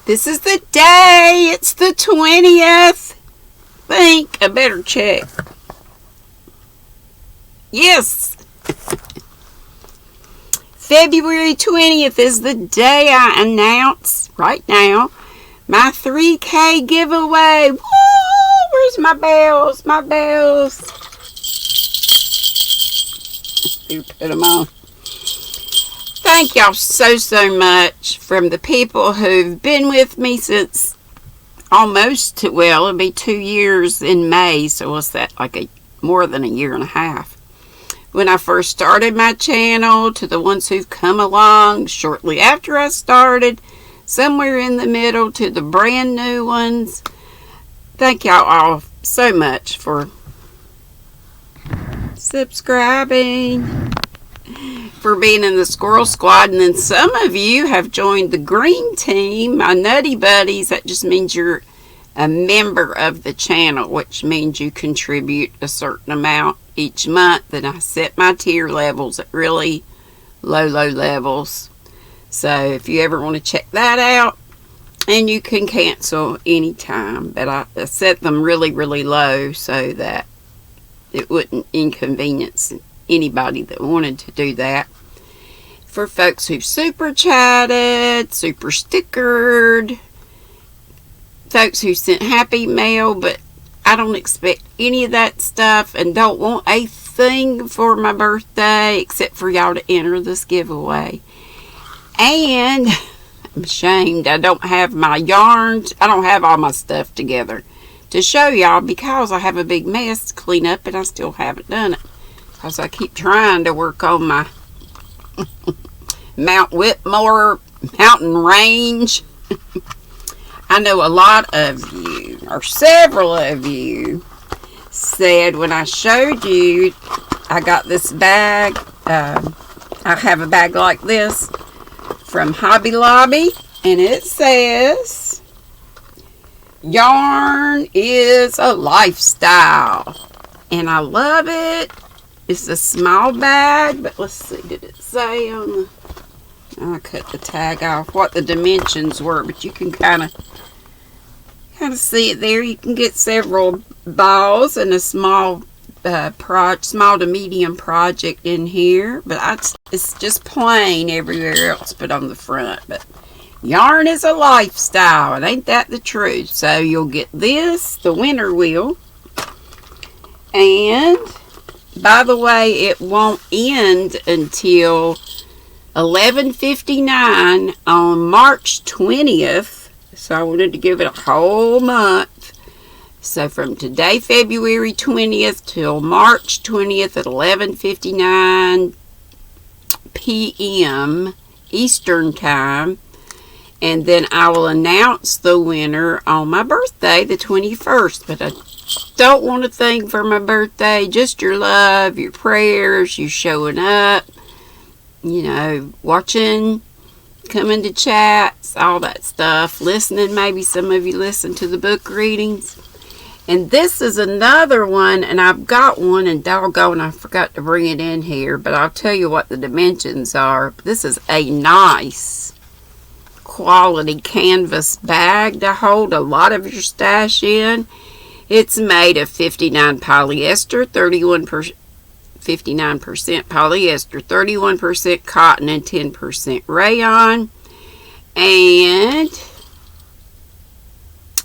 This is the day. It's the 20th. I better check. Yes. February 20th is the day I announce right now my 3K giveaway. Woo! Where's my bells? My bells. You put them on. Thank y'all so much from the people who've been with me since almost, well, it'll be 2 years in May, so what's that, like more than a year and a half. When I first started my channel, to the ones who've come along shortly after I started, somewhere in the middle, to the brand new ones. Thank y'all all so much for subscribing, for being in the Squirrel Squad, and then some of you have joined the green team, my Nutty Buddies. That just means you're a member of the channel, which means you contribute a certain amount each month, and I set my tier levels at really low levels. So if you ever want to check that out, and you can cancel anytime, but I set them really low so that it wouldn't inconvenience anybody that wanted to do that. For folks who've super chatted, super stickered, folks who sent happy mail, but I don't expect any of that stuff and don't want a thing for my birthday except for y'all to enter this giveaway. And I'm ashamed I don't have my yarns. I don't have all my stuff together to show y'all because I have a big mess to clean up and I still haven't done it. Because I keep trying to work on my Mount Whitmore mountain range. I know a lot of you, or several of you, said when I showed you, I got this bag. I have a bag like this from Hobby Lobby, and it says, yarn is a lifestyle. And I love it. It's a small bag, but let's see, did it say on the, I cut the tag off what the dimensions were, but you can kind of see it there. You can get several balls and a small small to medium project in here, but it's just plain everywhere else but on the front. But yarn is a lifestyle, and ain't that the truth? So you'll get this, the winter wheel, and by the way, it won't end until 11:59 on March 20th. So I wanted to give it a whole month. So from today, February 20th, till March 20th at 11:59 p.m. Eastern Time. And then I will announce the winner on my birthday, the 21st. But I don't want a thing for my birthday, just your love, your prayers, you showing up, you know, watching, coming to chats, all that stuff, listening. Maybe some of you listen to the book readings. And this is another one, and I've got one, and doggone, I forgot to bring it in here, but I'll tell you what the dimensions are. This is a nice quality canvas bag to hold a lot of your stash in. It's made of 59% polyester, 59% polyester, 31% cotton, and 10% rayon. And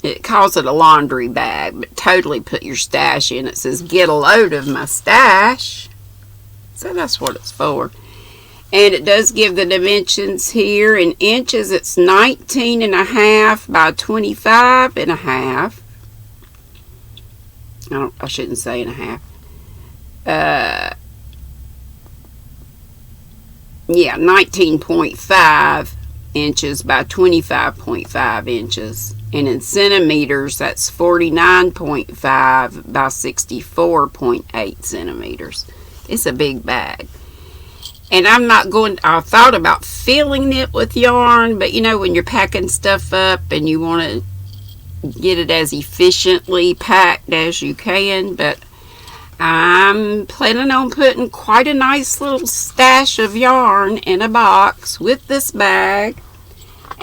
it calls it a laundry bag, but totally put your stash in. It says, get a load of my stash. So that's what it's for. And it does give the dimensions here in inches. It's 19.5 by 25.5. I shouldn't say and a half. Yeah, 19.5 inches by 25.5 inches. And in centimeters, that's 49.5 by 64.8 centimeters. It's a big bag. And I thought about filling it with yarn, but you know, when you're packing stuff up and you want to get it as efficiently packed as you can, but I'm planning on putting quite a nice little stash of yarn in a box with this bag,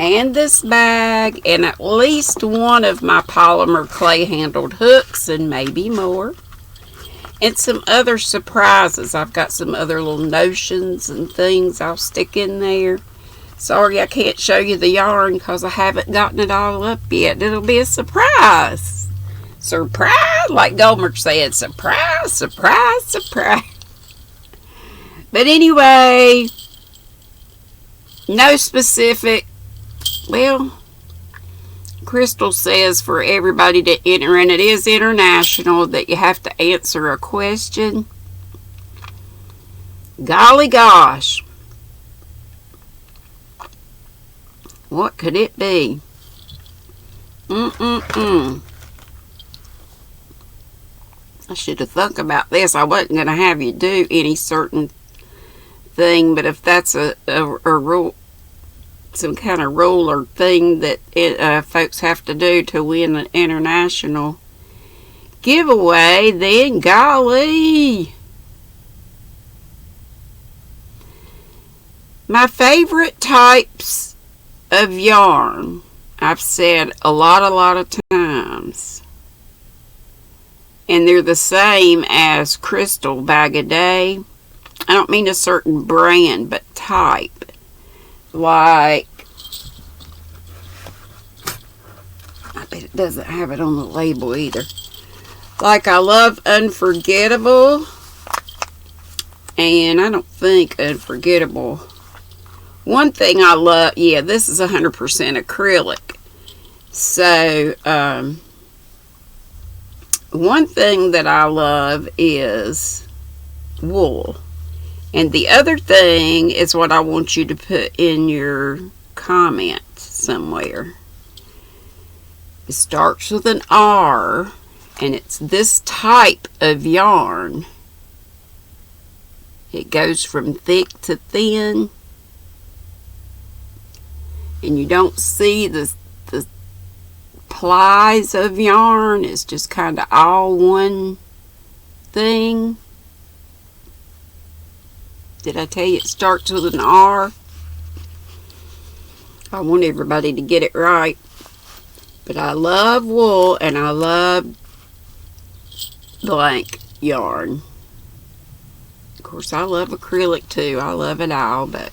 and this bag, and at least one of my polymer clay handled hooks, and maybe more. And some other surprises. I've got some other little notions and things I'll stick in there. Sorry I can't show you the yarn because I haven't gotten it all up yet. It'll be a surprise. Surprise! Like Gomer said, surprise, surprise, surprise. But anyway, no specific. Well, Crystal says for everybody to enter, and it is international, that you have to answer a question. Golly gosh. What could it be? I should have thought about this. I wasn't going to have you do any certain thing, but if that's a rule, some kind of rule or thing that folks have to do to win an international giveaway, then golly. My favorite types of yarn, I've said a lot of times, and they're the same as Crystal Bag a Day. I don't mean a certain brand, but type. Like, I bet it doesn't have it on the label either. Like, I love Unforgettable, and I don't think Unforgettable. One thing I love, yeah, this is 100% acrylic. So, one thing that I love is wool. And the other thing is what I want you to put in your comments somewhere. It starts with an R, and it's this type of yarn. It goes from thick to thin. And you don't see the plies of yarn. It's just kind of all one thing. Did I tell you it starts with an R? I want everybody to get it right. But I love wool, and I love blank yarn. Of course, I love acrylic too. I love it all. But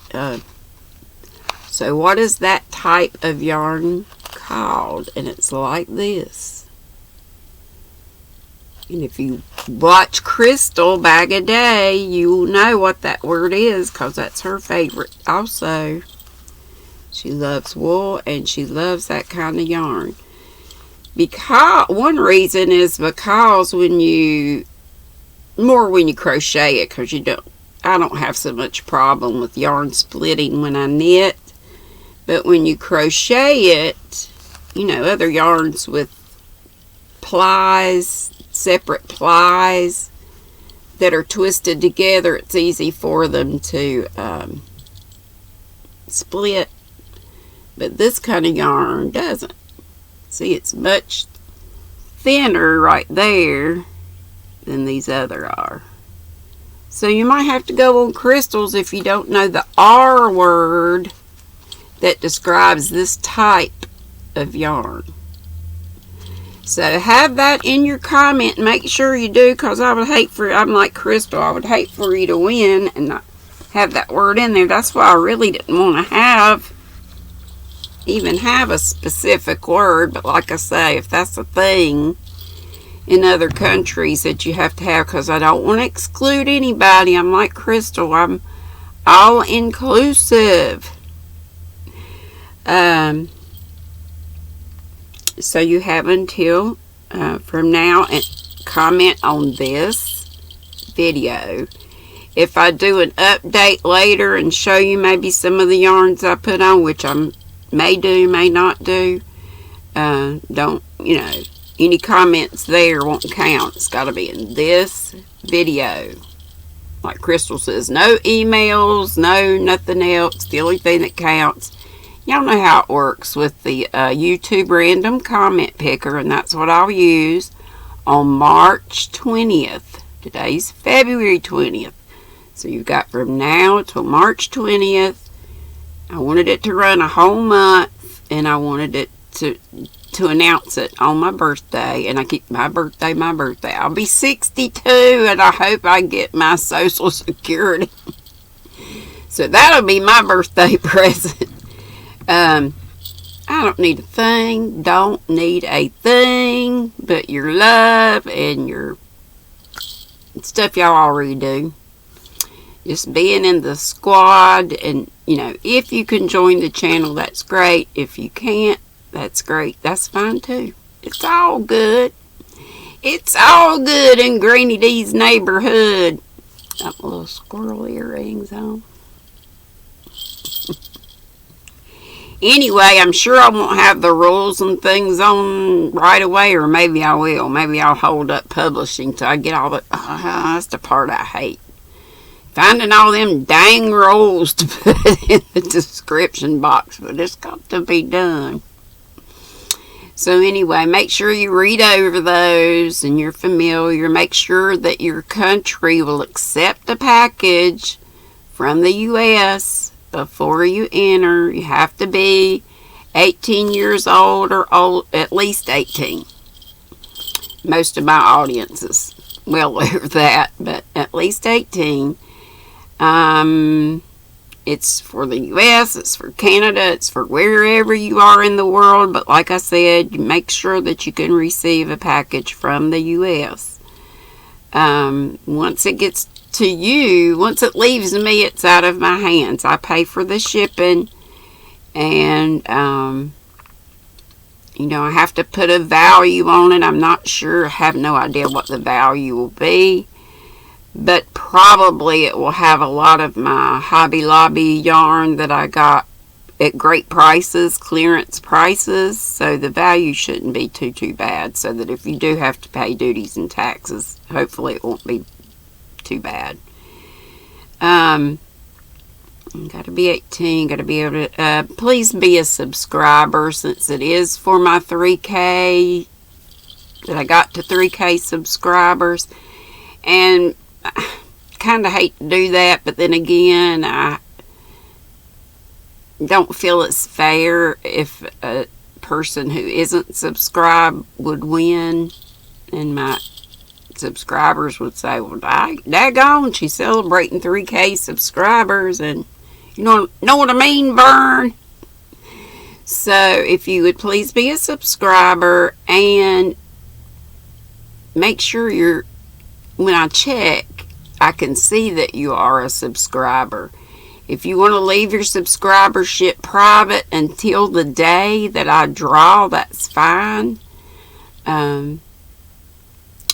so what is that type of yarn called? And it's like this. And if you watch Crystal Bag a Day, you will know what that word is, because that's her favorite also. She loves wool, and she loves that kind of yarn. Because one reason is because when you crochet it, because I don't have so much problem with yarn splitting when I knit. But when you crochet it, you know, other yarns with plies, separate plies that are twisted together, it's easy for them to split. But this kind of yarn doesn't. See, it's much thinner right there than these other are. So you might have to go on Crystals if you don't know the R word that describes this type of yarn. So have that in your comment. Make sure you do, because I'm like Crystal, I would hate for you to win and not have that word in there. That's why I really didn't want to even have a specific word. But like I say, if that's a thing in other countries that you have to have, because I don't want to exclude anybody. I'm like Crystal, I'm all inclusive. So you have until from now and comment on this video. If I do an update later and show you maybe some of the yarns I put on, which I may do, may not do, don't, any comments there won't count. It's got to be in this video. Like Crystal says, no emails, no nothing else. The only thing that counts. Y'all know how it works with the YouTube random comment picker, and that's what I'll use on March 20th. Today's February 20th. So you've got from now till March 20th. I wanted it to run a whole month. and I wanted it to announce it on my birthday, and I keep my birthday. I'll be 62, and I hope I get my Social Security. So that'll be my birthday present. I don't need a thing, but your love and your stuff y'all already do. Just being in the squad, and if you can join the channel, that's great. If you can't, that's great. That's fine too. It's all good. It's all good in GrannyDee's neighborhood. Got my little squirrel earrings on. Anyway, I'm sure I won't have the rules and things on right away, or maybe I will. Maybe I'll hold up publishing till I get all the... that's the part I hate. Finding all them dang rules to put in the description box, but it's got to be done. So anyway, make sure you read over those and you're familiar. Make sure that your country will accept a package from the U.S. before you enter. You have to be 18 years old or old, at least 18. Most of my audience is well over that, but at least 18. It's for the U.S., it's for Canada, it's for wherever you are in the world. But like I said, make sure that you can receive a package from the U.S. Once it gets to you, once it leaves me, it's out of my hands. I pay for the shipping, and I have to put a value on it. I'm not sure. I have no idea what the value will be, but probably it will have a lot of my Hobby Lobby yarn that I got at great prices, clearance prices, so the value shouldn't be too bad, so that if you do have to pay duties and taxes, hopefully it won't be too bad. Got to be 18, got to be able to, please be a subscriber, since it is for my 3K, that I got to 3K subscribers, and I kind of hate to do that, but then again, I don't feel it's fair if a person who isn't subscribed would win, and my subscribers would say, well, daggone, she's celebrating 3K subscribers, and you know what I mean, Vern? So if you would please be a subscriber, and make sure when I check, I can see that you are a subscriber. If you want to leave your subscribership private until the day that I draw, that's fine.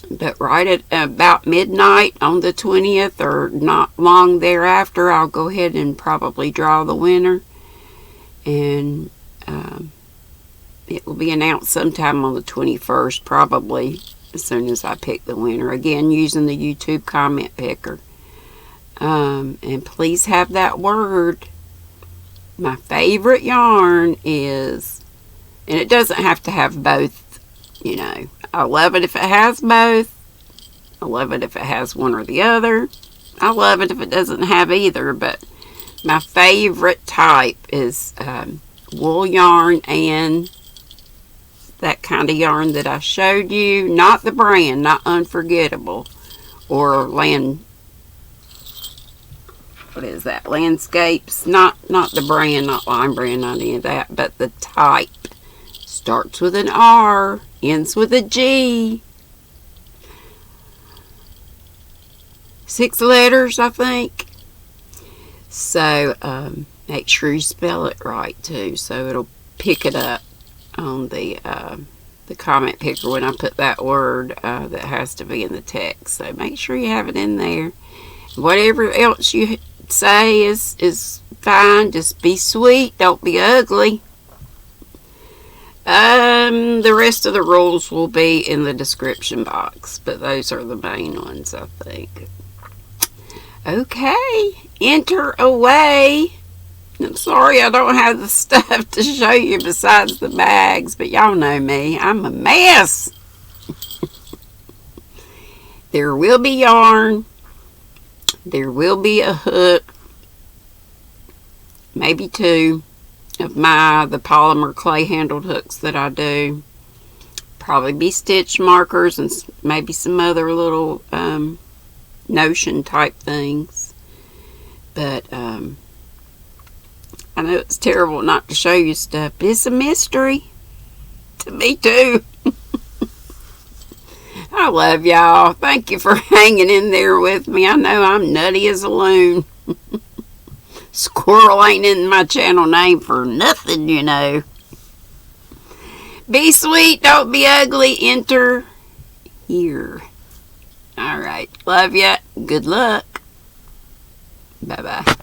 But right at about midnight on the 20th, or not long thereafter, I'll go ahead and probably draw the winner. And it will be announced sometime on the 21st, probably as soon as I pick the winner. Again, using the YouTube comment picker. And please have that word. My favorite yarn is, and it doesn't have to have both, I love it if it has both. I love it if it has one or the other. I love it if it doesn't have either, but my favorite type is wool yarn, and that kind of yarn that I showed you. Not the brand, not Unforgettable, or Landscapes. Not the brand, not Line Brand, not any of that, but the type. Starts with an R, ends with a G. 6 letters, I think. So, make sure you spell it right, too, so it'll pick it up on the comment picker when I put that word that has to be in the text. So, make sure you have it in there. Whatever else you say is fine. Just be sweet. Don't be ugly. The rest of the rules will be in the description box, but those are the main ones, I think. Okay, enter away. I'm sorry I don't have the stuff to show you besides the bags, but y'all know me. I'm a mess. There will be yarn. There will be a hook. Maybe 2. of the polymer clay handled hooks that I do. Probably be stitch markers and maybe some other little notion type things. But I know it's terrible not to show you stuff, but it's a mystery to me too. I love y'all. Thank you for hanging in there with me. I know I'm nutty as a loon. Squirrel ain't in my channel name for nothing, you know. Be sweet, don't be ugly. Enter here. Alright. Love ya. Good luck. Bye-bye.